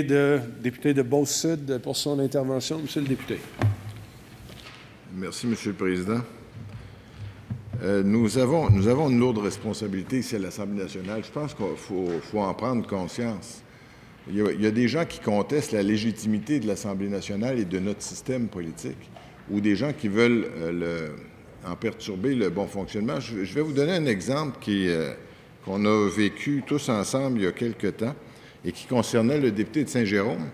Député de Beauce-Sud pour son intervention. Monsieur le député. Merci, Monsieur le Président. Nous avons une lourde responsabilité ici à l'Assemblée nationale. Je pense qu'il faut en prendre conscience. Il y a des gens qui contestent la légitimité de l'Assemblée nationale et de notre système politique, ou des gens qui veulent en perturber le bon fonctionnement. Je vais vous donner un exemple qu'on a vécu tous ensemble il y a quelque temps et qui concernait le député de Saint-Jérôme.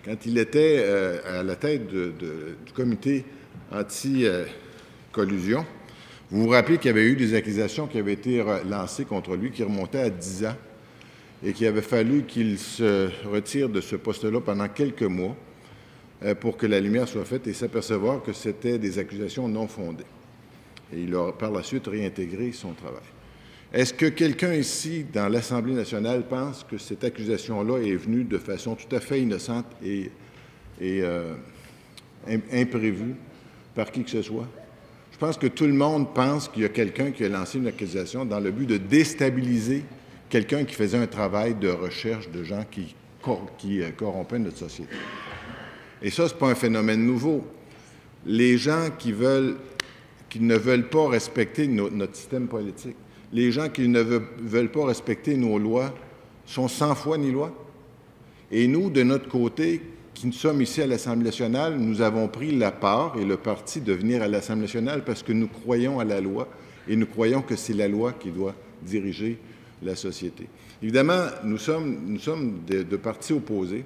Quand il était à la tête du comité anti-collusion, vous vous rappelez qu'il y avait eu des accusations qui avaient été lancées contre lui qui remontaient à 10 ans et qu'il avait fallu qu'il se retire de ce poste-là pendant quelques mois pour que la lumière soit faite et s'apercevoir que c'était des accusations non fondées. Et il a par la suite réintégré son travail. Est-ce que quelqu'un ici, dans l'Assemblée nationale, pense que cette accusation-là est venue de façon tout à fait innocente et imprévue par qui que ce soit? Je pense que tout le monde pense qu'il y a quelqu'un qui a lancé une accusation dans le but de déstabiliser quelqu'un qui faisait un travail de recherche de gens qui corrompaient notre société. Et ça, ce n'est pas un phénomène nouveau. Les gens qui ne veulent pas respecter notre système politique, les gens qui ne veulent pas respecter nos lois sont sans foi ni loi. Et nous, de notre côté, qui sommes ici à l'Assemblée nationale, nous avons pris la part et le parti de venir à l'Assemblée nationale parce que nous croyons à la loi et nous croyons que c'est la loi qui doit diriger la société. Évidemment, nous sommes de partis opposés.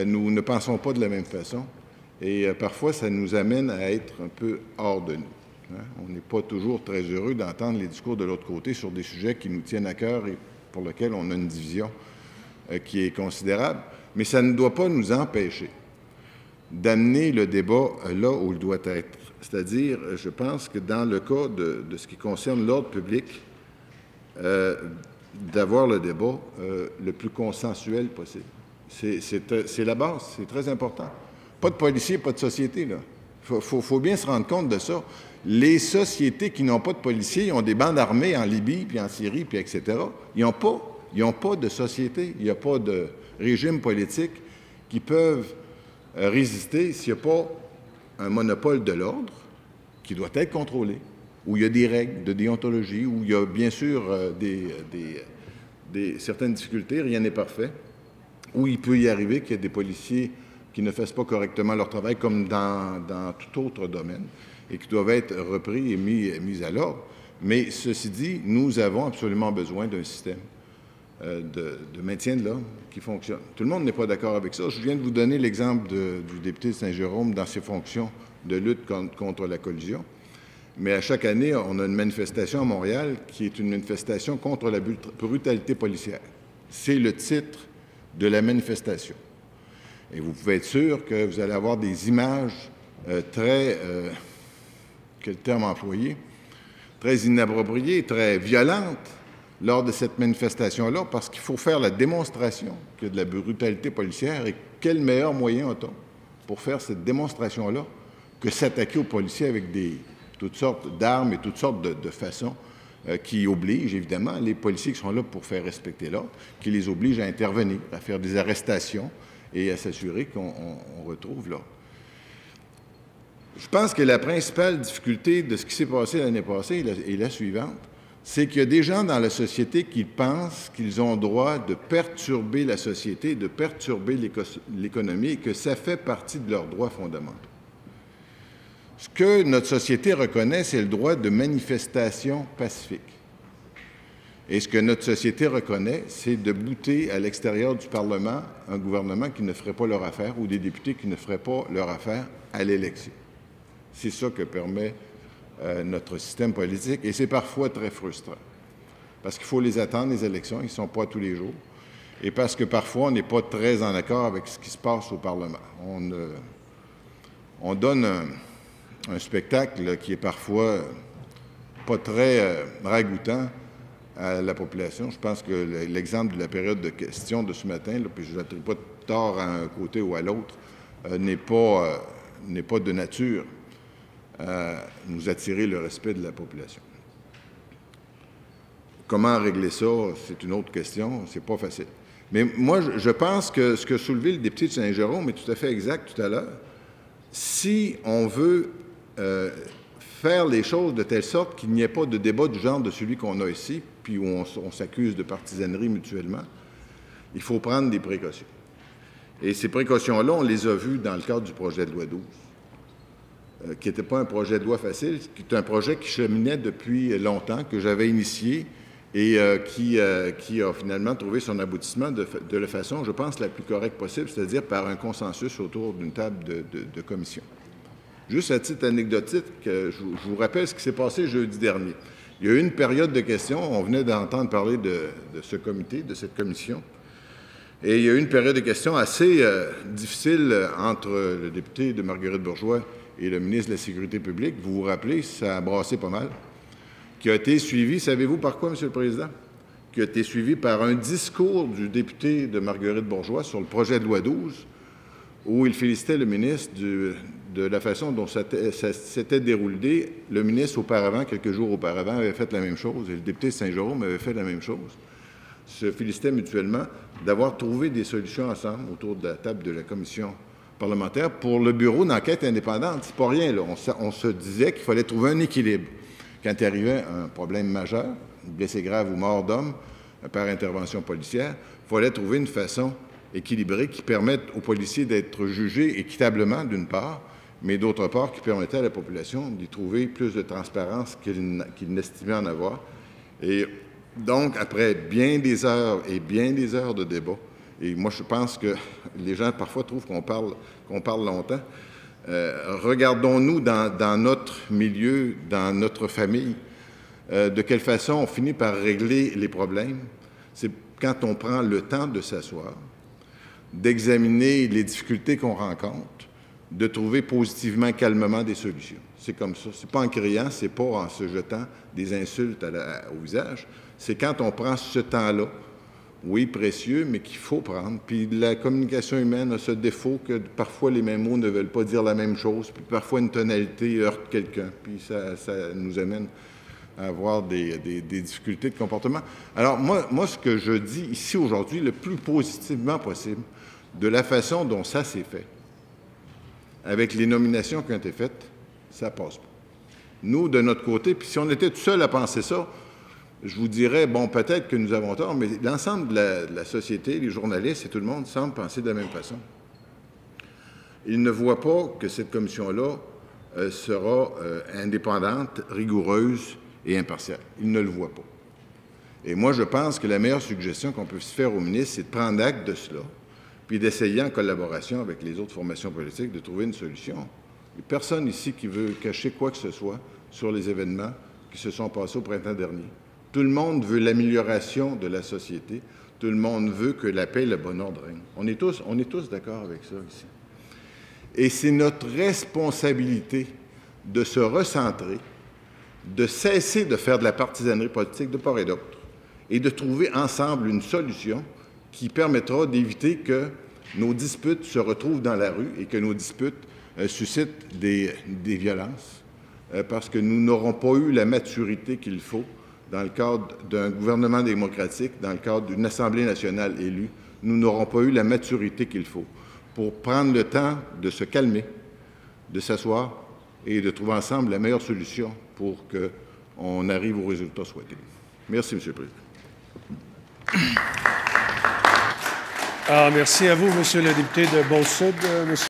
Nous ne pensons pas de la même façon et parfois, ça nous amène à être un peu hors de nous. On n'est pas toujours très heureux d'entendre les discours de l'autre côté sur des sujets qui nous tiennent à cœur et pour lesquels on a une division qui est considérable. Mais ça ne doit pas nous empêcher d'amener le débat là où il doit être. C'est-à-dire, je pense que dans le cas de ce qui concerne l'ordre public, d'avoir le débat le plus consensuel possible. C'est la base, c'est très important. Pas de policiers, pas de société, là. Faut bien se rendre compte de ça. Les sociétés qui n'ont pas de policiers, ils ont des bandes armées en Libye, puis en Syrie, puis etc. Ils n'ont pas de société, il n'y a pas de régime politique qui peuvent résister s'il n'y a pas un monopole de l'ordre qui doit être contrôlé, où il y a des règles de déontologie, où il y a bien sûr certaines difficultés, rien n'est parfait, où il peut y arriver qu'il y ait des policiers qui ne fassent pas correctement leur travail, comme dans tout autre domaine, et qui doivent être repris et mis à l'ordre. Mais ceci dit, nous avons absolument besoin d'un système de maintien de l'ordre qui fonctionne. Tout le monde n'est pas d'accord avec ça. Je viens de vous donner l'exemple du député de Saint-Jérôme dans ses fonctions de lutte contre la collusion. Mais à chaque année, on a une manifestation à Montréal qui est une manifestation contre la brutalité policière. C'est le titre de la manifestation. Et vous pouvez être sûr que vous allez avoir des images quel terme employé, très inappropriées, très violentes lors de cette manifestation-là, parce qu'il faut faire la démonstration qu'il y a de la brutalité policière. Et quel meilleur moyen a-t-on pour faire cette démonstration-là que s'attaquer aux policiers avec toutes sortes d'armes et toutes sortes de façons qui obligent, évidemment, les policiers qui sont là pour faire respecter l'ordre, qui les obligent à intervenir, à faire des arrestations et à s'assurer qu'on retrouve l'ordre. Je pense que la principale difficulté de ce qui s'est passé l'année passée est la suivante. C'est qu'il y a des gens dans la société qui pensent qu'ils ont droit de perturber la société, de perturber l'économie et que ça fait partie de leurs droits fondamentaux. Ce que notre société reconnaît, c'est le droit de manifestation pacifique. Et ce que notre société reconnaît, c'est de bouter à l'extérieur du Parlement un gouvernement qui ne ferait pas leur affaire ou des députés qui ne feraient pas leur affaire à l'élection. C'est ça que permet notre système politique et c'est parfois très frustrant. Parce qu'il faut les attendre, les élections, ils ne sont pas tous les jours. Et parce que parfois, on n'est pas très en accord avec ce qui se passe au Parlement. On donne un spectacle qui est parfois pas très ragoûtant à la population. Je pense que l'exemple de la période de questions de ce matin, là, puis je n'attribue pas de tort à un côté ou à l'autre, n'est pas de nature à nous attirer le respect de la population. Comment régler ça, c'est une autre question, c'est pas facile. Mais moi, je pense que ce que soulevé le député de Saint-Jérôme est tout à fait exact tout à l'heure. Si on veut faire les choses de telle sorte qu'il n'y ait pas de débat du genre de celui qu'on a ici, puis où on s'accuse de partisanerie mutuellement, il faut prendre des précautions. Et ces précautions-là, on les a vues dans le cadre du projet de loi 12, qui n'était pas un projet de loi facile, qui est un projet qui cheminait depuis longtemps, que j'avais initié et qui a finalement trouvé son aboutissement de la façon, je pense, la plus correcte possible, c'est-à-dire par un consensus autour d'une table de commission. Juste à titre anecdotique, je vous rappelle ce qui s'est passé jeudi dernier. Il y a eu une période de questions, on venait d'entendre parler de ce comité, de cette commission, et il y a eu une période de questions assez difficile entre le député de Marguerite Bourgeois et le ministre de la Sécurité publique. Vous vous rappelez, ça a brassé pas mal, qui a été suivi, savez-vous par quoi, M. le Président? Qui a été suivi par un discours du député de Marguerite Bourgeois sur le projet de loi 12, où il félicitait le ministre de la façon dont ça s'était déroulé. Le ministre, auparavant, quelques jours auparavant, avait fait la même chose, et le député de Saint-Jérôme avait fait la même chose. Se félicitaient mutuellement d'avoir trouvé des solutions ensemble autour de la table de la commission parlementaire pour le bureau d'enquête indépendante. C'est pas rien, là. On se disait qu'il fallait trouver un équilibre. Quand il arrivait un problème majeur, blessé grave ou mort d'homme par intervention policière, il fallait trouver une façon équilibrée qui permette aux policiers d'être jugés équitablement, d'une part, mais d'autre part, qui permettait à la population d'y trouver plus de transparence qu'il n'estimait en avoir. Et donc, après bien des heures et bien des heures de débat, et moi je pense que les gens parfois trouvent qu'on parle longtemps, regardons-nous dans notre milieu, dans notre famille, de quelle façon on finit par régler les problèmes. C'est quand on prend le temps de s'asseoir, d'examiner les difficultés qu'on rencontre, de trouver positivement, calmement des solutions. C'est comme ça. C'est pas en criant, c'est pas en se jetant des insultes au visage. C'est quand on prend ce temps-là, oui, précieux, mais qu'il faut prendre. Puis la communication humaine a ce défaut que parfois les mêmes mots ne veulent pas dire la même chose, puis parfois une tonalité heurte quelqu'un, puis ça nous amène à avoir des difficultés de comportement. Alors moi, ce que je dis ici aujourd'hui, le plus positivement possible, de la façon dont ça s'est fait, avec les nominations qui ont été faites, ça passe pas. Nous, de notre côté, puis si on était tout seul à penser ça, je vous dirais, bon, peut-être que nous avons tort, mais l'ensemble de la société, les journalistes et tout le monde semblent penser de la même façon. Ils ne voient pas que cette commission-là sera indépendante, rigoureuse et impartiale. Ils ne le voient pas. Et moi, je pense que la meilleure suggestion qu'on peut se faire au ministre, c'est de prendre acte de cela, puis d'essayer en collaboration avec les autres formations politiques de trouver une solution. Il n'y a personne ici qui veut cacher quoi que ce soit sur les événements qui se sont passés au printemps dernier. Tout le monde veut l'amélioration de la société. Tout le monde veut que la paix et le bon ordre règnent. On est tous d'accord avec ça ici. Et c'est notre responsabilité de se recentrer, de cesser de faire de la partisanerie politique de part et d'autre, et de trouver ensemble une solution qui permettra d'éviter que nos disputes se retrouvent dans la rue et que nos disputes suscitent des violences, parce que nous n'aurons pas eu la maturité qu'il faut dans le cadre d'un gouvernement démocratique, dans le cadre d'une Assemblée nationale élue. Nous n'aurons pas eu la maturité qu'il faut pour prendre le temps de se calmer, de s'asseoir et de trouver ensemble la meilleure solution pour qu'on arrive au résultat souhaité. Merci, M. le Président. Merci à vous, M. le député de Beauce-Sud.